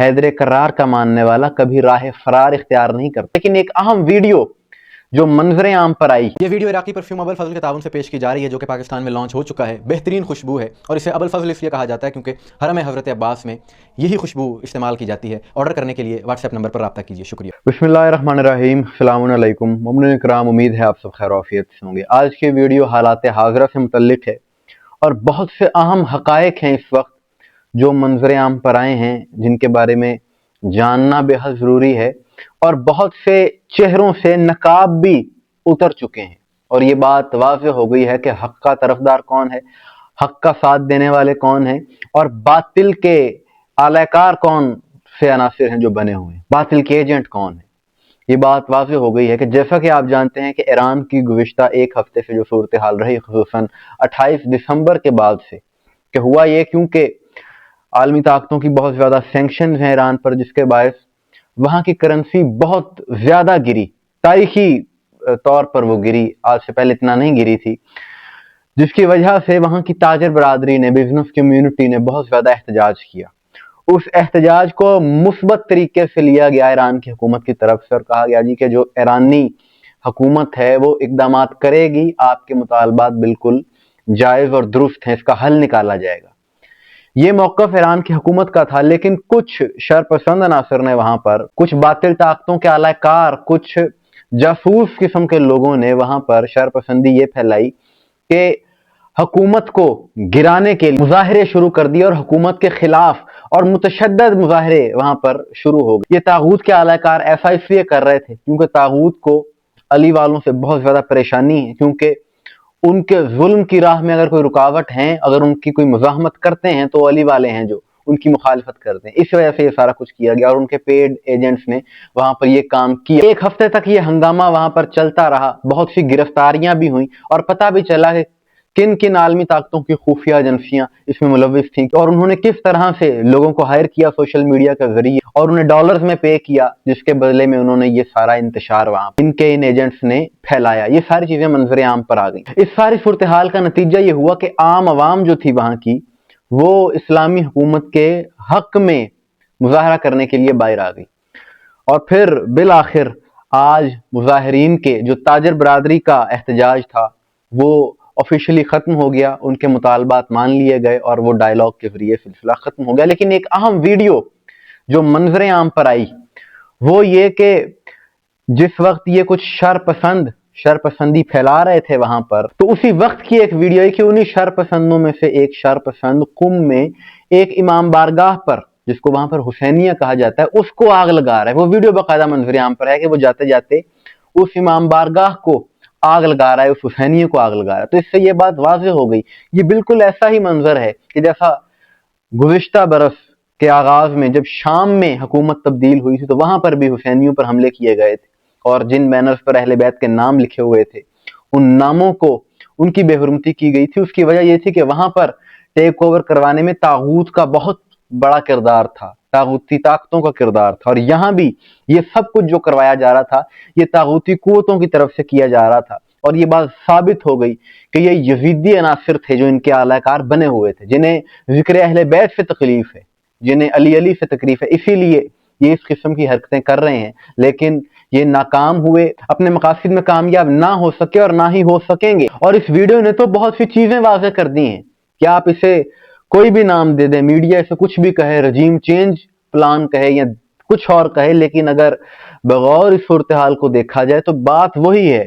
हैदर करार का मानने वाला कभी राह फरार इख्तियार नहीं करता। लेकिन एक अहम वीडियो जो मंजरे आम पर आई, ये वीडियो इराकी परफ्यूम अबुल फजल के ताउन से पेश की जा रही है, जो कि पाकिस्तान में लॉन्च हो चुका है। बेहतरीन खुशबू है और इसे अबुल फजल इसलिए कहा जाता है क्योंकि हरम हज़रत अब्बास में यही खुशबू इस्तेमाल की जाती है। ऑर्डर करने के लिए व्हाट्सएप नंबर पर रब्ता कीजिए। शुक्रिया। बिस्मिल्लाहिर्रहमानिर्रहीम, अस्सलामु अलैकुम। मुमिनीन किराम, उम्मीद है आप सब खैर आफियत से होंगे। आज की वीडियो हालात हाज़िरा से मुतल्लिक है और बहुत से अहम हक़ाइक़ हैं इस वक्त जो मंजर आम पर आए हैं, जिनके बारे में जानना बेहद ज़रूरी है। और बहुत से चेहरों से नकाब भी उतर चुके हैं और ये बात वाज़ेह हो गई है कि हक़ का तरफदार कौन है, हक़ का साथ देने वाले कौन हैं और बातिल के आलाकार कौन से अनासिर हैं जो बने हुए हैं, बातिल के एजेंट कौन है। ये बात वाज़ेह हो गई है कि जैसा कि आप जानते हैं कि ईरान की गुज़िश्ता एक हफ्ते से जो सूरत हाल रही, ख़ुसूसन 28 दिसंबर के बाद से, कि हुआ ये क्योंकि आलमी ताकतों की बहुत ज़्यादा सैंक्शंस हैं ईरान पर, जिसके बायस वहाँ की करेंसी बहुत ज़्यादा गिरी, तारीखी तौर पर वो गिरी, आज से पहले इतना नहीं गिरी थी, जिसकी वजह से वहाँ की ताजर बरादरी ने, बिजनेस कम्युनिटी ने बहुत ज़्यादा एहतजाज किया। उस एहतजाज को मुस्बत तरीके से लिया गया ईरान की हुकूमत की तरफ से और कहा गया जी कि जो ईरानी हुकूमत है वो इकदाम करेगी, आपके मुतालबात बिल्कुल जायज़ और दुरुस्त हैं, इसका हल निकाला जाएगा। ये मौक़िफ़ ईरान की हुकूमत का था, लेकिन कुछ शरपसंद अनासर ने वहाँ पर, कुछ बातिल ताकतों के आलाकार, कुछ जासूस किस्म के लोगों ने वहाँ पर शरपसंदी ये फैलाई कि हुकूमत को गिराने के लिए मुजाहरे शुरू कर दिए और हुकूमत के खिलाफ और मुतशद्दद मुजाहरे वहाँ पर शुरू हो गए। ये तागूत के आलाकार ऐसा इसलिए कर रहे थे क्योंकि तागूत को अली वालों से बहुत ज़्यादा परेशानी है, क्योंकि उनके जुल्म की राह में अगर कोई रुकावट है, अगर उनकी कोई मुज़ाहमत करते हैं तो अली वाले हैं जो उनकी मुखालिफत करते हैं। इस वजह से ये सारा कुछ किया गया और उनके पेड एजेंट्स ने वहां पर ये काम किया। एक हफ्ते तक ये हंगामा वहां पर चलता रहा, बहुत सी गिरफ्तारियां भी हुई और पता भी चला कि किन किन आलमी ताकतों की खुफिया एजेंसियां इसमें मुलविस थीं और उन्होंने किस तरह से लोगों को हायर किया सोशल मीडिया के जरिए और उन्हें डॉलर्स में पे किया, जिसके बदले में उन्होंने ये सारा इंतशार वहां इनके इन एजेंट्स ने फैलाया। ये सारी चीजें मंजर आम पर आ गई। इस सारी सूरत हाल का नतीजा ये हुआ कि आम आवाम जो थी वहां की, वो इस्लामी हुकूमत के हक में मुजाहरा करने के लिए बाहर आ गई और फिर बिल आखिर आज मुजाहिरीन के जो ताजर बरादरी का एहतजाज था वो ऑफिशियली खत्म हो गया, उनके मुतालबात मान लिए गए और वो डायलॉग के जरिए सिलसिला खत्म हो गया। लेकिन एक अहम वीडियो जो मंजर आम पर आई वो ये कि जिस वक्त ये कुछ शरपसंदी फैला रहे थे वहां पर, तो उसी वक्त की एक वीडियो है कि उन्हीं शरपसंदों में से एक शरपसंद कुम में एक इमाम बारगाह पर, जिसको वहां पर हुसैनिया कहा जाता है, उसको आग लगा रहा है। वो वीडियो बाकायदा मंजर आम पर है कि वो जाते जाते उस इमाम बारगाह को आग लगा रहा है, उस हुसैनिया को आग लगा रहा है। तो इससे ये बात वाज़ेह हो गई, ये बिल्कुल ऐसा ही मंजर है कि जैसा गुज़िश्ता बरस के आगाज में जब शाम में हुकूमत तब्दील हुई थी तो वहां पर भी हुसैनियों पर हमले किए गए थे और जिन बैनर्स पर अहले बैत के नाम लिखे हुए थे उन नामों को उनकी बेहुरमती की गई थी। उसकी वजह यह थी कि वहां पर टेक ओवर करवाने में तागूत का बहुत बड़ा किरदार था, तागूती ताकतों का किरदार था। और यहाँ भी ये सब कुछ जो करवाया जा रहा था ये तागूती कुव्वतों की तरफ से किया जा रहा था और ये बात साबित हो गई कि ये यजीदी अनासिर थे जो इनके आलाकार बने हुए थे, जिन्हें जिक्र अहले बैत से तकलीफ है, जिन्हें अली अली से तकलीफ है, इसीलिए ये इस किस्म की हरकतें कर रहे हैं। लेकिन ये नाकाम हुए, अपने मकासद में कामयाब ना हो सके और ना ही हो सकेंगे। और इस वीडियो ने तो बहुत सी चीजें वाज़ेह कर दी हैं कि आप इसे कोई भी नाम दे दें, मीडिया इसे कुछ भी कहे, रजीम चेंज प्लान कहे या कुछ और कहे, लेकिन अगर बगौर इस सूरत हाल को देखा जाए तो बात वही है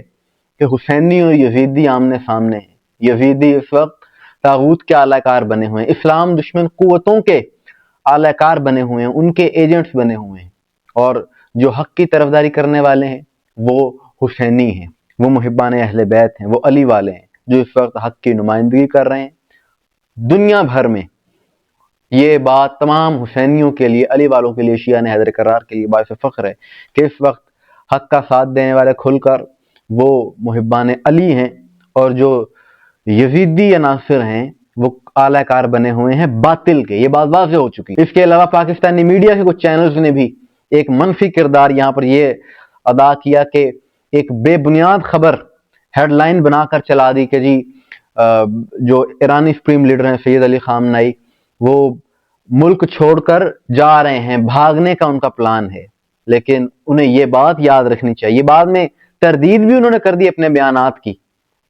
कि हुसैनी और यजीदी आमने सामने हैं। यजीदी इस वक्त तागूत के आलाकार बने हुए हैं, इस्लाम दुश्मन कुव्वतों के आलाकार बने हुए हैं, उनके एजेंट्स बने हुए हैं और जो हक की तरफदारी करने वाले हैं वो हुसैनी हैं, वो मुहिब्बान अहले बैत हैं, वो अली वाले हैं जो इस वक्त हक की नुमाइंदगी कर रहे हैं दुनिया भर में। ये बात तमाम हुसैनियों के लिए, अली वालों के लिए, शिया हैदर करार के लिए बाइस फख्र है कि इस वक्त हक का साथ देने वाले खुलकर वो मुहिब्बान अली हैं और जो यजीदी अनासिर हैं वो आलाकार बने हुए हैं बातिल के। ये बात वाज़ेह हो चुकी है। इसके अलावा पाकिस्तानी मीडिया के कुछ चैनल्स ने भी एक मनफी किरदार यहाँ पर ये अदा किया कि एक बेबुनियाद खबर हेडलाइन बनाकर चला दी कि जी जो ईरानी सुप्रीम लीडर हैं सैयद अली खामनाई वो मुल्क छोड़कर जा रहे हैं, भागने का उनका प्लान है। लेकिन उन्हें ये बात याद रखनी चाहिए, बाद में तरदीद भी उन्होंने कर दी अपने बयानात की,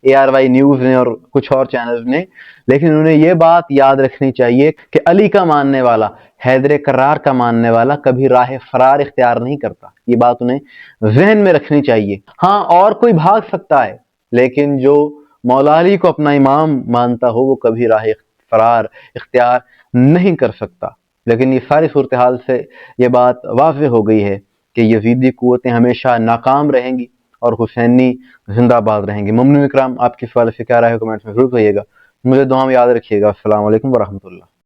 ARY न्यूज़ ने और कुछ और चैनल्स ने, लेकिन उन्हें ये बात याद रखनी चाहिए कि अली का मानने वाला, हैदर करार का मानने वाला कभी राह फरार इख्तियार नहीं करता। ये बात उन्हें जहन में रखनी चाहिए। हाँ, और कोई भाग सकता है, लेकिन जो मौला अली को अपना इमाम मानता हो वो कभी राह फरार इख्तियार नहीं कर सकता। लेकिन ये सारी सूरत हाल से ये बात वाज़ेह हो गई है कि यजीदी कुव्वतें हमेशा नाकाम रहेंगी और हुसैनी जिंदाबाद रहेंगे। मुमनिन इकराम, आपकी इस हवाले से क्या राय है कमेंट्स में जरूर कहिएगा। मुझे दुआ में याद रखिएगा। अस्सलाम वालेकुम व रहमतुल्लाह।